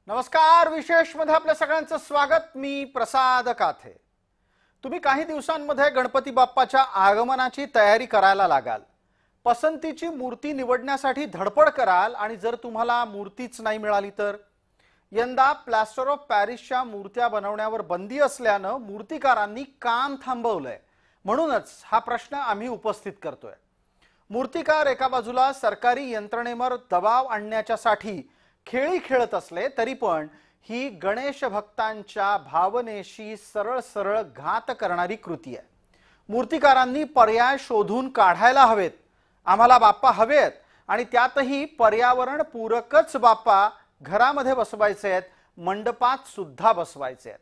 नमस्कार, विशेष मध्ये आपल्या सगळ्यांचं स्वागत। मी प्रसाद काथे। तुम्ही काही दिवसांमध्ये गणपती बाप्पाच्या आगमनाची तयारी करायला लागाल। पसंतीची मूर्ती निवडण्यासाठी धडपड कराल आणि जर तुम्हाला मूर्तीच नाही मिळाली तर यंदा प्लास्टर ऑफ पॅरिसच्या मूर्त्या बनवण्यावर बंदी असल्याने मूर्तिकारांनी काम थांबवलंय। म्हणूनच हा प्रश्न आम्ही उपस्थित करतोय। मूर्तिकार एका बाजूला सरकारी यंत्रणेवर दबाव आणण्याच्यासाठी खेळी खेळत असले तरी पण ही गणेश भक्तांच्या भावनेशी सरळ सरळ घात करणारी कृती आहे। मूर्तिकारांनी पर्याय शोधून काढायला हवेत। आम्हाला बाप्पा हवेत आणि त्यातही पर्यावरण पूरकच बाप्पा घरामध्ये बसवायचे आहेत, मंडपात सुद्धा बसवायचे आहेत।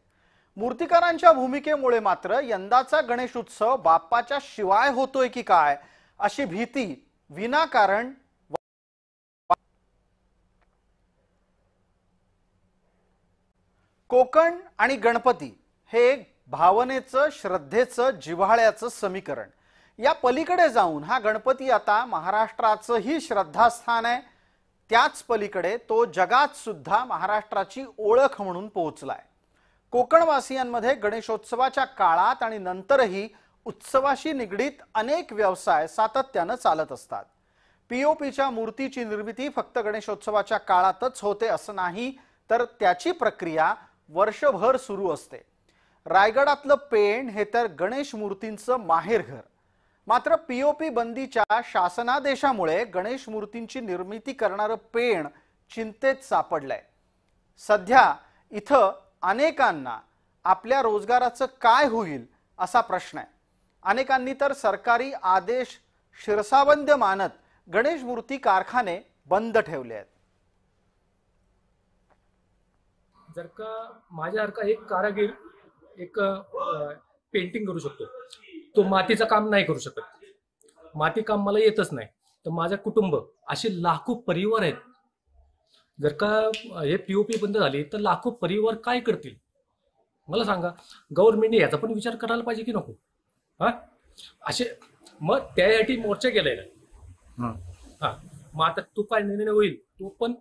मूर्तिकारांच्या भूमिकेमुळे मात्र यंदाचा गणेश उत्सव बाप्पाच्या शिवाय होतोय की काय अशी भीती विनाकारण कोकण आणि गणपती हे एक भावनेचं, श्रद्धेचं, जिव्हाळ्याचं समीकरण। या पलीकडे जाऊन हा गणपती आता महाराष्ट्राचंही श्रद्धास्थान आहे। त्याच पलीकडे तो जगात सुद्धा महाराष्ट्राची ओळख म्हणून पोहोचलाय। कोकणवासियांमध्ये गणेशोत्सवाच्या काळात आणि नंतरही उत्सवाशी निगडीत अनेक व्यवसाय सातत्याने चालत असतात। पीओपीच्या मूर्तीची निर्मिती फक्त गणेशोत्सवाच्या काळातच होते असं नाही, तर त्याची प्रक्रिया वर्षभर सुरू असते। रायगडातलं पेण हे तर गणेश मूर्तींचं माहेरघर। मात्र पीओपी बंदीच्या शासनादेशामुळे गणेश मूर्तींची निर्मिती करणारं पेण चिंतेत सापडलंय। सध्या इथं अनेकांना आपल्या रोजगाराचं काय होईल असा प्रश्न आहे। अनेकांनी तर सरकारी आदेश शिरसावंद मानत गणेश मूर्ती कारखाने बंद ठेवले आहेत। जर का माझ्यासारखा एक कारागीर एक पेंटिंग करू शकतो, तो मातीचं काम नाही करू शकत, माती काम मला येतच नाही, तर माझं कुटुंब असे लाखो परिवार आहेत। जर का हे पीओपी बंद झाली तर लाखो परिवार काय करतील मला सांगा। गव्हर्नमेंटने याचा पण विचार करायला पाहिजे की नको? हा असे मग त्यासाठी मोर्चा केलाय ना। हा मग आता तो काय निर्णय होईल तो पण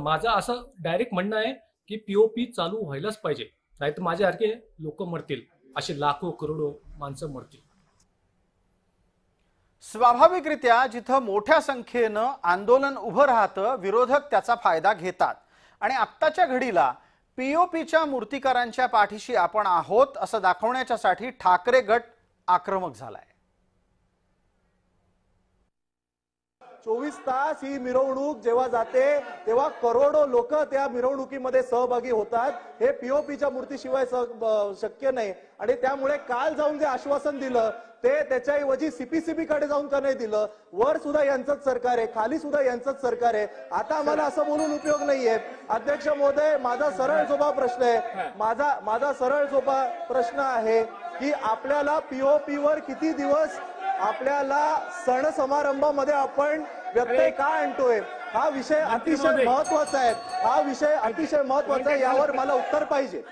माझं असं डायरेक्ट म्हणणं आहे की पीओपी चालू व्हायलाच पाहिजे, नाहीतर माझ्यासारखे लोक मरतील, असे लाखो करोडो माणसं मरतील। स्वाभाविकरित्या जिथं मोठ्या संख्येनं आंदोलन उभं राहतं, विरोधक त्याचा फायदा घेतात आणि आत्ताच्या घडीला पीओपीच्या मूर्तिकारांच्या पाठीशी आपण आहोत असं दाखवण्यासाठी ठाकरे गट आक्रमक झालाय। 24 तास ही मिरवणूक जेव्हा जाते तेव्हा करोडो लोक त्या मिरवणुकीमध्ये सहभागी होतात। हे पीओपीच्या मूर्तीशिवाय शक्य नाही आणि त्यामुळे काल जाऊन जे आश्वासन दिलं ते त्याच्याऐवजी सीपीसीबी कडे जाऊन का नाही दिलं? वर सुद्धा यांचंच सरकार आहे, खाली सुद्धा यांचंच सरकार आहे। आता आम्हाला असं बोलून उपयोग नाहीये। अध्यक्ष महोदय, माझा सरळ सोपा प्रश्न आहे, माझा सरळ सोपा प्रश्न आहे की आपल्याला पीओपीवर किती दिवस आपल्याला सण समारंभामध्ये आपण व्यत्यय का आणतोय? हा विषय अतिशय महत्त्वाचा आहे, हा विषय अतिशय महत्त्वाचा आहे, यावर मला उत्तर पाहिजे।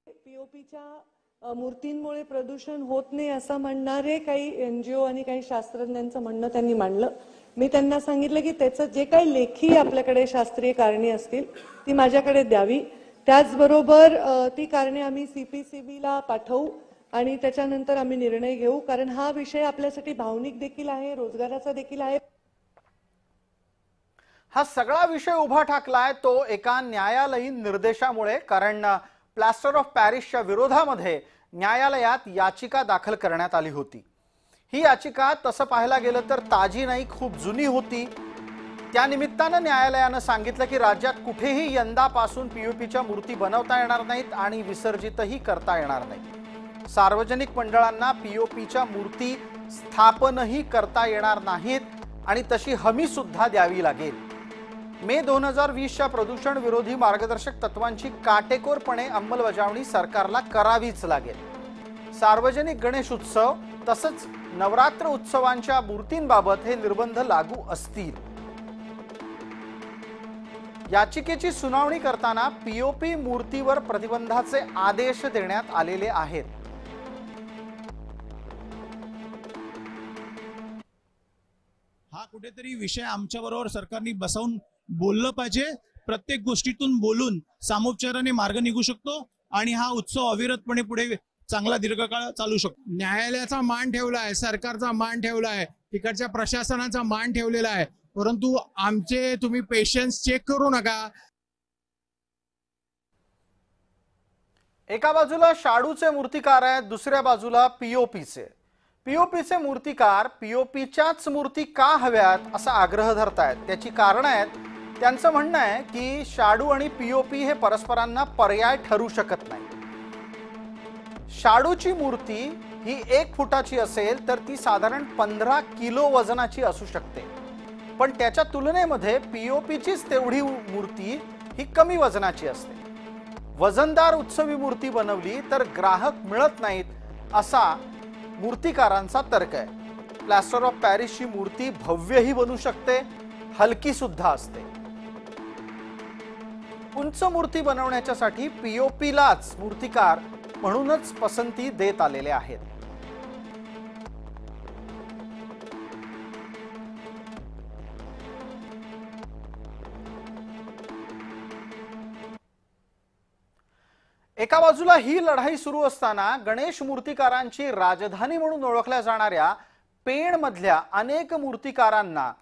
पीओपीच्या मूर्तींमुळे प्रदूषण होत नाही असं म्हणणारे काही एनजीओ आणि काही शास्त्रज्ञांचं म्हणणं त्यांनी मांडलं। मी त्यांना सांगितलं की त्याचं जे काही लेखी आपल्याकडे शास्त्रीय कारणे असतील ती माझ्याकडे द्यावी। त्याचबरोबर ती कारणे आम्ही सीपीसीबीला पाठवू आणि त्याच्यानंतर आम्ही निर्णय घेऊ, कारण हा विषय आपल्यासाठी भावनिक देखील आहे, रोजगाराचा देखील आहे। हा सगळा विषय उभा ठाकलाय तो एका न्यायालयीन निर्देशामुळे, कारण प्लास्टर ऑफ पॅरिसच्या विरोधामध्ये न्यायालयात याचिका दाखल करण्यात आली होती। ही याचिका तसं पाहायला गेलं तर ताजी नाही, खूप जुनी होती। त्या निमित्तानं न्यायालयानं सांगितलं की राज्यात कुठेही यंदापासून पीओपीच्या मूर्ती बनवता येणार नाहीत आणि विसर्जितही करता येणार नाहीत। सार्वजनिक मंडळांना पीओपीच्या मूर्ती स्थापनही करता येणार नाहीत आणि तशी हमी सुद्धा द्यावी लागेल। मे 2020च्या प्रदूषण विरोधी मार्गदर्शक तत्वांची काटेकोरपणे अंमलबजावणी सरकारला करावीच लागेल। सार्वजनिक गणेश उत्सव तसंच नवरात्र उत्सवांच्या मूर्तींबाबत हे निर्बंध लागू असतील। याचिकेची सुनावणी करताना पीओपी मूर्तीवर प्रतिबंधाचे आदेश देण्यात आलेले आहेत। हा कुठेतरी विषय आमच्याबरोबर सरकारने बसवून बोललं पाहिजे प्रत्येक गोष्टीतून बोलून सामोपचाराने मार्ग निघू शकतो आणि हा उत्सव अविरतपणे पुढे चांगला दीर्घकाळ चालू शकतो. न्यायालयाचा मान ठेवला आहे, सरकारचा मान ठेवला आहे, तिकडच्या प्रशासनाचा मान ठेवलेला आहे, परंतु आमचे तुम्ही पेशन्स चेक करू नका. एका बाजूला शाडूचे मूर्तिकार आहेत, दुसऱ्या बाजूला पीओपीचे मूर्तिकार पीओपीच्याच मूर्ती का हव्यात असा आग्रह धरतायत. त्याची कारण आहेत. त्यांचं म्हणणं आहे की शाडू आणि पीओपी हे परस्परांना पर्याय ठरू शकत नाही. शाडूची मूर्ती ही 1 फुटाची असेल तर ती साधारण 15 किलो वजनाची असू शकते, पण त्याच्या तुलनेमध्ये पीओपीचीच तेवढी मूर्ती ही कमी वजनाची असते. वजनदार उत्सवी मूर्ती बनवली तर ग्राहक मिळत नाहीत असा मूर्तिकारांचा तर्क आहे. प्लास्टर ऑफ पॅरिसची मूर्ती भव्यही बनू शकते, हलकी सुद्धा असते. उंच मूर्ती बनवण्यासाठी पीओपीलाच मूर्तिकार म्हणूनच पसंती देत आलेले आहेत. एका बाजूला ही लढाई सुरू असताना गणेश मूर्तिकारांची राजधानी म्हणून ओळखल्या जाणाऱ्या पेणमधल्या अनेक मूर्तिकारांना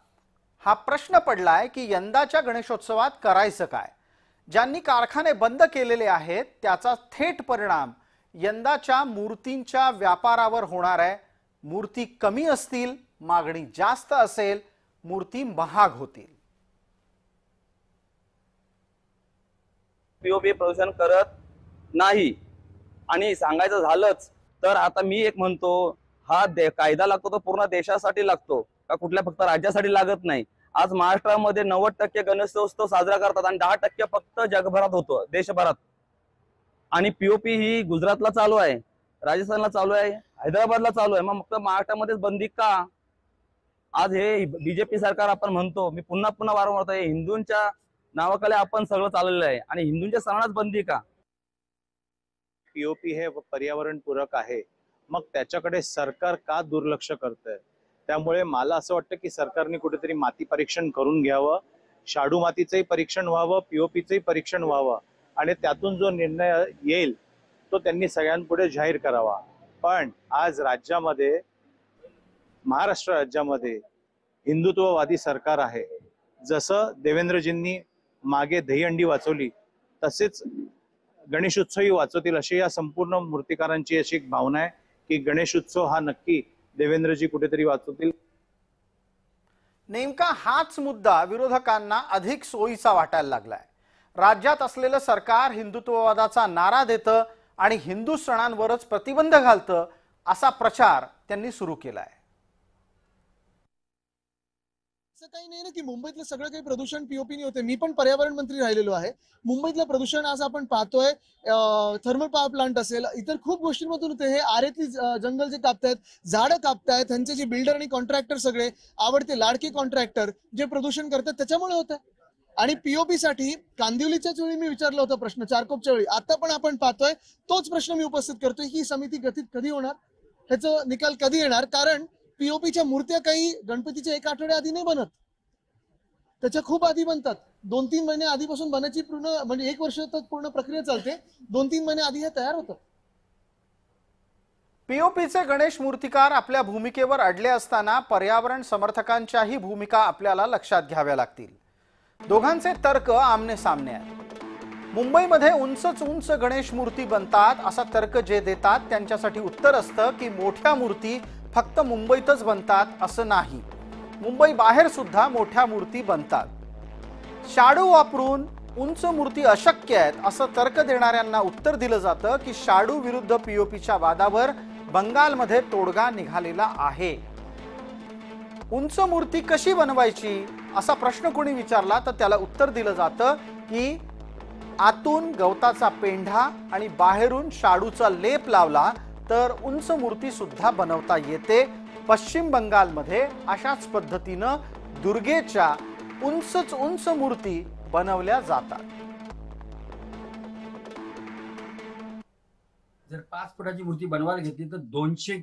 हा प्रश्न पडलाय की यंदाच्या गणेशोत्सवात करायचं काय. ज्यांनी कारखाने बंद केलेले आहेत त्याचा थेट परिणाम यंदाच्या मूर्तींच्या व्यापारावर होणार आहे. मूर्ती कमी असतील, मागणी जास्त असेल, मूर्ती महाग होतील. पीओपी प्रदूषण करत नाही. आणि सांगायचं झालंच तर आता मी एक म्हणतो, हा कायदा लागतो तो पूर्ण देशासाठी लागतो का कुठल्या फक्त राज्यासाठी लागत नाही. आज महाराष्ट्रामध्ये 90% गणेशोत्सव साजरा करतात आणि 10% फक्त जगभरात होतो, देशभरात. आणि पीओपी ही गुजरातला चालू आहे, राजस्थानला चालू आहे, हैदराबादला चालू आहे, मग फक्त महाराष्ट्रामध्येच बंदी का? आज हे बीजेपी सरकार आपण म्हणतो, मी पुन्हा पुन्हा वारंवार म्हणतो, हिंदूंच्या नावाखाली आपण सगळं चाललेलं आहे आणि हिंदूंच्या सणालाच बंदी का? पीओपी हे पर्यावरणपूरक आहे, मग त्याच्याकडे सरकार का दुर्लक्ष करतंय? त्यामुळे मला असं वाटतं की सरकारने कुठेतरी माती परीक्षण करून घ्यावं, शाडू मातीचंही परीक्षण व्हावं, पीओपीचंही परीक्षण व्हावं आणि त्यातून जो निर्णय येईल तो त्यांनी सगळ्यांपुढे जाहीर करावा. पण आज राज्यामध्ये, महाराष्ट्र राज्यामध्ये हिंदुत्ववादी सरकार आहे. जसं देवेंद्रजींनी मागे दहीहंडी वाचवली तसेच गणेशोत्सवही वाचवतील अशी या संपूर्ण मूर्तिकारांची अशी एक भावना आहे की गणेशोत्सव हा नक्की देवेंद्रजी कुठेतरी वाचवतील. नेमका हाच मुद्दा विरोधकांना अधिक सोयीचा वाटायला लागलाय. राज्यात असलेलं सरकार हिंदुत्ववादाचा नारा देतं आणि हिंदू सणांवरच प्रतिबंध घालतं असा प्रचार त्यांनी सुरू केलाय. असं काही नाही ना की मुंबईतलं सगळं काही प्रदूषण पीओपीने होते. मी पण पर्यावरण मंत्री राहिलेलो आहे. मुंबईतलं प्रदूषण आज आपण पाहतोय, थर्मल पॉवर प्लांट असेल, इतर खूप गोष्टींमधून होते. हे आरेतली जंगल जे कापतायत, झाडं कापतायत, त्यांचे जे बिल्डर आणि कॉन्ट्रॅक्टर सगळे आवडते लाडके कॉन्ट्रॅक्टर जे प्रदूषण करतात त्याच्यामुळे होतं. आणि पीओपी साठी कांदिवलीच्याच वेळी मी विचारला होता प्रश्न, चारकोपच्या वेळी. आता पण आपण पाहतोय तोच प्रश्न मी उपस्थित करतोय, ही समिती गठीत कधी होणार, ह्याचं निकाल कधी येणार? कारण पीओपीच्या मूर्त्या काही गणपतीच्या 1 आठवड्या आधी नाही बनत, त्याच्या खूप आधी बनतात. 2-3 महिने आधीपासून बनायची पूर्ण, म्हणजे 1 वर्ष तर पूर्ण प्रक्रिया चालते. 2-3 महिने आधी हे तयार होतं. पीओपीचे गणेश मूर्तिकार आपल्या भूमिकेवर अडले असताना पर्यावरण समर्थकांच्याही भूमिका आपल्याला लक्षात घ्याव्या लागतील. दोघांचे तर्क आमने सामने आहेत. मुंबईमध्ये उंच गणेश मूर्ती बनतात असा तर्क जे देतात त्यांच्यासाठी उत्तर असतं की मोठ्या मूर्ती फक्त मुंबईतच बनतात असं नाही, मुंबई बाहेर सुद्धा मोठ्या मूर्ती बनतात. शाडू वापरून उंच मूर्ती अशक्य आहेत असं तर्क देणाऱ्यांना उत्तर दिलं जातं की शाडू विरुद्ध पीओपीच्या वादावर बंगालमध्ये तोडगा निघालेला आहे. उंच मूर्ती कशी बनवायची असा प्रश्न कोणी विचारला तर त्याला उत्तर दिलं जातं की आतून गवताचा पेंढा आणि बाहेरून शाडूचा लेप लावला तर उंच मूर्ती सुद्धा बनवता येते. पश्चिम बंगालमध्ये अशाच पद्धतीनं दुर्गेच्या उंच मूर्ती बनवल्या जातात. जर 5 फुटाची मूर्ती बनवायला घेतली तर 200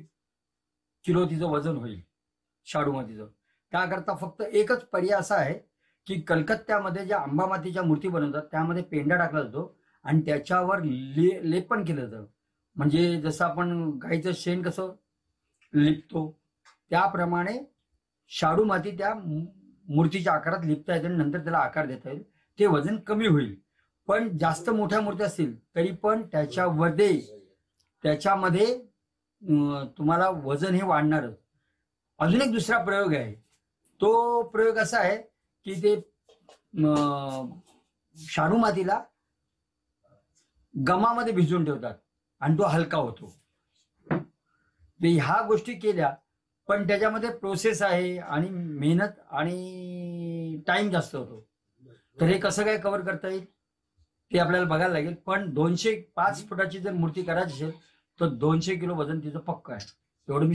किलो तिचं वजन होईल शाडूमातीचं. त्याकरता फक्त एकच पर्याय असा आहे की कलकत्त्यामध्ये ज्या आंबा मातीच्या मूर्ती बनवतात त्यामध्ये पेंडा टाकला जातो आणि त्याच्यावर लेपन केलं जातं. म्हणजे जसं आपण गाईचं शेण कसं लिपतो त्याप्रमाणे शाडू माती त्या मूर्तीच्या आकारात लिपता येते आणि नंतर त्याला आकार देता येईल. ते वजन कमी होईल. पण जास्त मोठ्या मूर्त्या असतील तरी पण त्याच्यामध्ये तुम्हाला वजन हे वाढणारच. अजून एक दुसरा प्रयोग आहे. तो प्रयोग असा आहे की ते शाडू मातीला गमामध्ये भिजवून ठेवतात आणि तो हलका होतो. ते ह्या गोष्टी केल्या पण त्याच्यामध्ये प्रोसेस आहे आणि मेहनत आणि टाइम जास्त होतो. तर हे कसं काय कव्हर करता येईल ते आपल्याला बघायला लागेल. पण 205 फुटाची जर मूर्ती करायची असेल तर 200 किलो वजन तिचं पक्क आहे. एवढं मी